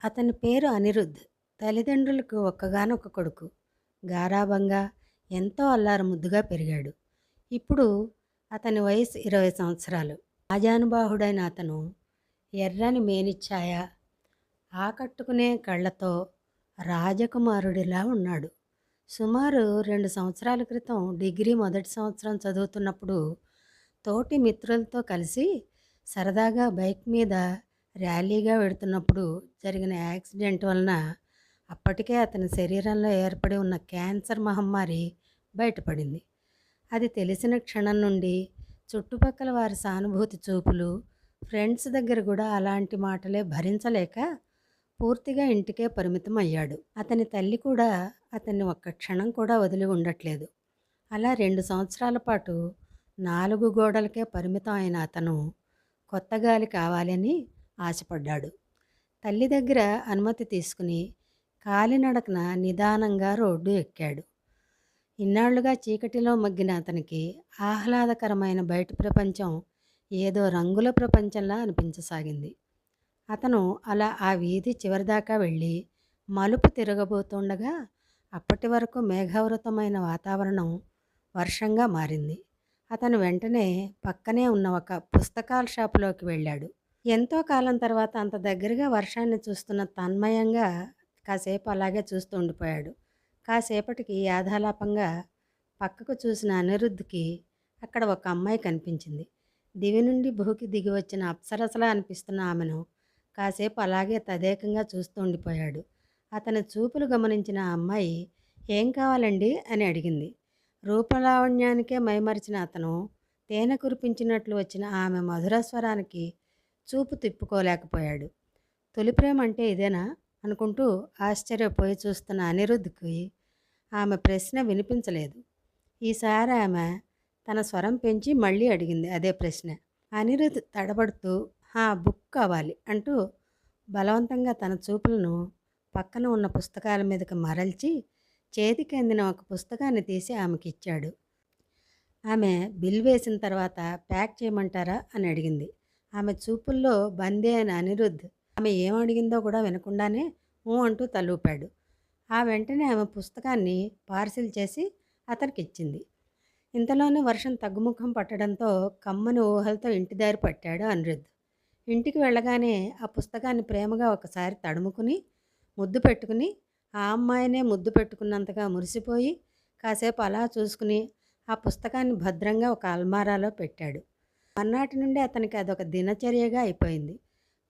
అతని పేరు అనిరుద్. తల్లిదండ్రులకు ఒక్కగానొక్క కొడుకు. గారాబంగా, ఎంతో అల్లారుముద్దుగా పెరిగాడు. ఇప్పుడు అతని వయసు 20 సంవత్సరాలు. ఆజానుబాహుడైన అతను ఎర్రని మేనిఛాయ, ఆకట్టుకునే కళ్ళతో రాజకుమారుడిలా ఉన్నాడు. సుమారు 2 సంవత్సరాల క్రితం డిగ్రీ మొదటి సంవత్సరం చదువుతున్నప్పుడు తోటి మిత్రులతో కలిసి సరదాగా బైక్ మీద ర్యాలీగా వెడుతున్నప్పుడు జరిగిన యాక్సిడెంట్ వలన అప్పటికే అతని శరీరంలో ఏర్పడి ఉన్న క్యాన్సర్ మహమ్మారి బయటపడింది. అది తెలిసిన క్షణం నుండి చుట్టుపక్కల వారి సానుభూతి చూపులు, ఫ్రెండ్స్ దగ్గర కూడా అలాంటి మాటలే భరించలేక పూర్తిగా ఇంటికే పరిమితం అయ్యాడు. అతని తల్లి కూడా అతన్ని ఒక్క క్షణం కూడా వదిలి ఉండట్లేదు. అలా 2 సంవత్సరాల పాటు 4 గోడలకే పరిమితం అయిన అతను కొత్త గాలి కావాలని ఆశపడ్డాడు. తల్లి దగ్గర అనుమతి తీసుకుని కాలినడకన నిదానంగా రోడ్డు ఎక్కాడు. ఇన్నాళ్లుగా చీకటిలో మగ్గిన అతనికి ఆహ్లాదకరమైన బయట ప్రపంచం ఏదో రంగుల ప్రపంచంలా అనిపించసాగింది. అతను అలా ఆ వీధి చివరిదాకా వెళ్ళి మలుపు తిరగబోతుండగా అప్పటి వరకు మేఘావృతమైన వాతావరణం వర్షంగా మారింది. అతను వెంటనే పక్కనే ఉన్న ఒక పుస్తకాల షాపులోకి వెళ్ళాడు. ఎంతో కాలం తర్వాత అంత దగ్గరగా వర్షాన్ని చూస్తున్న తన్మయంగా కాసేపు అలాగే చూస్తూ ఉండిపోయాడు. కాసేపటికి యాదాలాపంగా పక్కకు చూసిన అనిరుద్ధ్కి అక్కడ ఒక అమ్మాయి కనిపించింది. దివి నుండి భూకి దిగి వచ్చిన అప్సరసలా అనిపిస్తున్న ఆమెను కాసేపు అలాగే తదేకంగా చూస్తూ ఉండిపోయాడు. అతని చూపులు గమనించిన ఆ అమ్మాయి, "ఏం కావాలండి?" అని అడిగింది. రూపలావణ్యానికే మైమరిచిన అతను తేనె కురిపించినట్లు వచ్చిన ఆమె మధుర స్వరానికి చూపు తిప్పుకోలేకపోయాడు. తొలి ప్రేమ అంటే ఇదేనా అనుకుంటూ ఆశ్చర్యపోయి చూస్తున్న అనిరుద్ధ్కి ఆమె ప్రశ్న వినిపించలేదు. ఈసారి ఆమె తన స్వరం పెంచి మళ్ళీ అడిగింది అదే ప్రశ్న. అనిరుద్ తడబడుతూ బుక్ కావాలి అంటూ బలవంతంగా తన చూపులను పక్కన ఉన్న పుస్తకాల మీదకి మరల్చి చేతికి అందిన ఒక పుస్తకాన్ని తీసి ఆమెకిచ్చాడు. ఆమె బిల్ వేసిన తర్వాత ప్యాక్ చేయమంటారా అని అడిగింది. ఆమె చూపుల్లో బందీ అయిన అనిరుద్ ఆమె ఏమడిగిందో కూడా వినకుండానే అంటూ తలూపాడు. ఆ వెంటనే ఆమె పుస్తకాన్ని పార్సిల్ చేసి అతనికి ఇచ్చింది. ఇంతలోనే వర్షం తగ్గుముఖం పట్టడంతో కమ్మని ఊహలతో ఇంటి దారి పట్టాడు అనిరుద్. ఇంటికి వెళ్ళగానే ఆ పుస్తకాన్ని ప్రేమగా ఒకసారి తడుముకుని ముద్దు పెట్టుకుని ఆ అమ్మాయినే ముద్దు పెట్టుకున్నంతగా మురిసిపోయి కాసేపు అలా చూసుకుని ఆ పుస్తకాన్ని భద్రంగా ఒక అల్మారాలో పెట్టాడు. మర్నాటి నుండి అతనికి అదొక దినచర్యగా అయిపోయింది.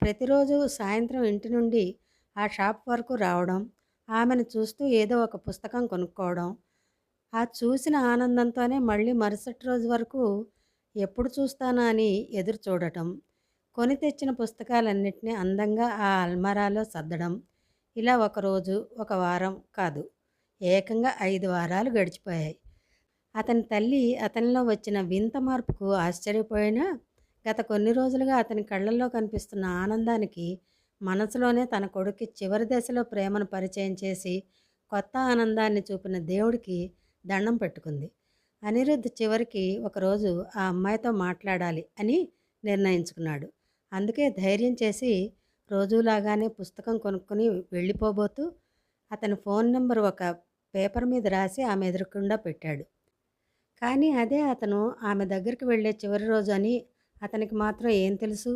ప్రతిరోజు సాయంత్రం ఇంటి నుండి ఆ షాప్ వరకు రావడం, ఆమెను చూస్తూ ఏదో ఒక పుస్తకం కొనుక్కోవడం, ఆ చూసిన ఆనందంతోనే మళ్ళీ మరుసటి రోజు వరకు ఎప్పుడు చూస్తానా అని ఎదురు చూడటం, కొని తెచ్చిన పుస్తకాలన్నింటినీ అందంగా ఆ అల్మారాలో సర్దడం. ఇలా ఒకరోజు, ఒక వారం కాదు, ఏకంగా 5 వారాలు గడిచిపోయాయి. అతని తల్లి అతనిలో వచ్చిన వింత మార్పుకు ఆశ్చర్యపోయినా గత కొన్ని రోజులుగా అతని కళ్ళల్లో కనిపిస్తున్న ఆనందానికి మనసులోనే తన కొడుక్కి చివరి దశలో ప్రేమను పరిచయం చేసి కొత్త ఆనందాన్ని చూపిన దేవుడికి దండం పెట్టుకుంది. అనిరుద్ చివరికి ఒకరోజు ఆ అమ్మాయితో మాట్లాడాలి అని నిర్ణయించుకున్నాడు. అందుకే ధైర్యం చేసి రోజులాగానే పుస్తకం కొనుక్కొని వెళ్ళిపోబోతూ అతని ఫోన్ నెంబర్ ఒక పేపర్ మీద రాసి ఆమె ఎదురకుండా పెట్టాడు. కానీ అదే అతను ఆమె దగ్గరికి వెళ్ళే చివరి రోజు అని అతనికి మాత్రం ఏం తెలుసు?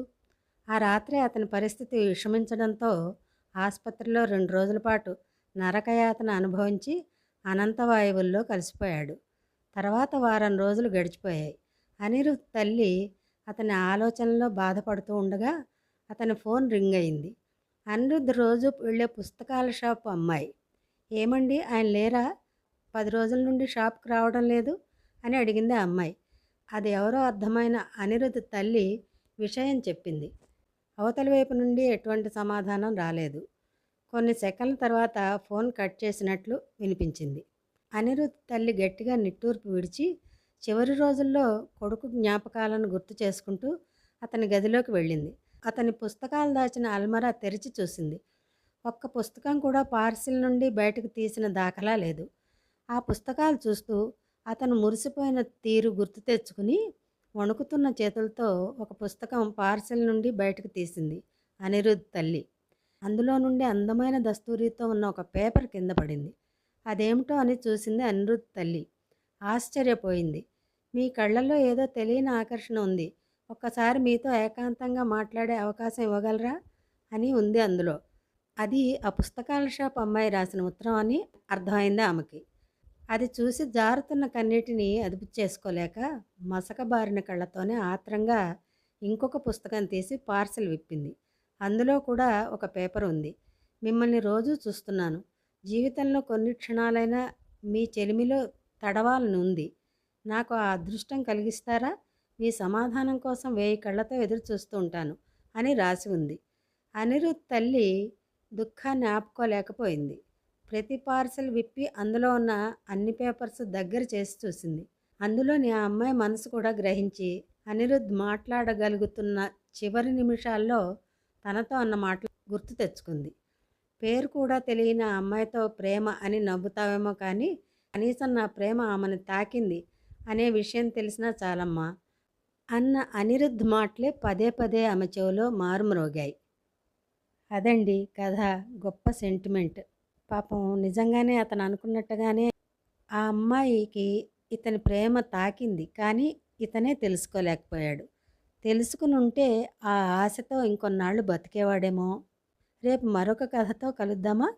ఆ రాత్రే అతని పరిస్థితి విషమించడంతో ఆసుపత్రిలో 2 రోజుల పాటు నరకయాతన అనుభవించి అనంతవాయువుల్లో కలిసిపోయాడు. తర్వాత వారం రోజులు గడిచిపోయాయి. అనిరుద్ తల్లి అతని ఆలోచనలో బాధపడుతూ ఉండగా అతని ఫోన్ రింగ్ అయింది. అనిరుద్ రోజు వెళ్ళే పుస్తకాల షాపు అమ్మాయి. "ఏమండి, ఆయన లేరా? 10 రోజుల నుండి షాప్కి రావడం లేదు" అని అడిగింది ఆ అమ్మాయి. అది ఎవరో అర్థమైన అనిరుద్ తల్లి విషయం చెప్పింది. అవతలి వైపు నుండి ఎటువంటి సమాధానం రాలేదు. కొన్ని సెకన్ల తర్వాత ఫోన్ కట్ చేసినట్లు వినిపించింది. అనిరుద్ తల్లి గట్టిగా నిట్టూర్పు విడిచి చివరి రోజుల్లో కొడుకు జ్ఞాపకాలను గుర్తు చేసుకుంటూ అతని గదిలోకి వెళ్ళింది. అతని పుస్తకాలు దాచిన అల్మరా తెరిచి చూసింది. ఒక్క పుస్తకం కూడా పార్సిల్ నుండి బయటకు తీసిన దాఖలా లేదు. ఆ పుస్తకాలు చూస్తూ అతను మురిసిపోయిన తీరు గుర్తు తెచ్చుకుని వణుకుతున్న చేతులతో ఒక పుస్తకం పార్సిల్ నుండి బయటకు తీసింది అనిరుద్ తల్లి. అందులో నుండి అందమైన దస్తూరితో ఉన్న ఒక పేపర్ కింద పడింది. అదేమిటో అని చూసింది అనిరుద్ తల్లి. ఆశ్చర్యపోయింది. మీ కళ్ళల్లో ఏదో తెలియని ఆకర్షణ ఉంది. ఒక్కసారి మీతో ఏకాంతంగా మాట్లాడే అవకాశం ఇవ్వగలరా అని ఉంది అందులో. అది ఆ పుస్తకాల షాప్ అమ్మాయి రాసిన ఉత్తరం అని అర్థమైంది ఆమెకి. అది చూసి జారుతున్న కన్నీటిని అదుపు చేసుకోలేక మసకబారిన కళ్ళతోనే ఆత్రంగా ఇంకొక పుస్తకం తీసి పార్సెల్ విప్పింది. అందులో కూడా ఒక పేపర్ ఉంది. మిమ్మల్ని రోజూ చూస్తున్నాను. జీవితంలో కొన్ని క్షణాలైనా మీ చెలిమిలో తడవాలని ఉంది. నాకు ఆ అదృష్టం కలిగిస్తారా? మీ సమాధానం కోసం 1000 కళ్ళతో ఎదురు చూస్తూ ఉంటాను అని రాసి ఉంది. అనిరుద్ తల్లి దుఃఖాన్ని ఆపుకోలేకపోయింది. ప్రతి పార్సెల్ విప్పి అందులో ఉన్న అన్ని పేపర్స్ దగ్గర చేసి చూసింది. అందులోని ఆ అమ్మాయి మనసు కూడా గ్రహించి అనిరుద్ మాట్లాడగలుగుతున్న చివరి నిమిషాల్లో తనతో అన్న మాటలు గుర్తు తెచ్చుకుంది. పేరు కూడా తెలియని ఆ అమ్మాయితో ప్రేమ అని నవ్వుతావేమో కానీ కనీసం నా ప్రేమ ఆమెను తాకింది అనే విషయం తెలిసినా చాలమ్మా అన్న అనిరుద్ మాటలే పదే పదే ఆమె చెవిలో మారుమ్రోగాయి. అదండి కథ. గొప్ప సెంటిమెంట్. పాపం నిజంగానే అతను అనుకున్నట్టుగానే ఆ అమ్మాయికి ఇతని ప్రేమ తాకింది. కానీ ఇతనే తెలుసుకోలేకపోయాడు. తెలుసుకుని ఉంటే ఆ ఆశతో ఇంకొన్నాళ్ళు బతికేవాడేమో. రేపు మరొక కథతో కలుద్దామా?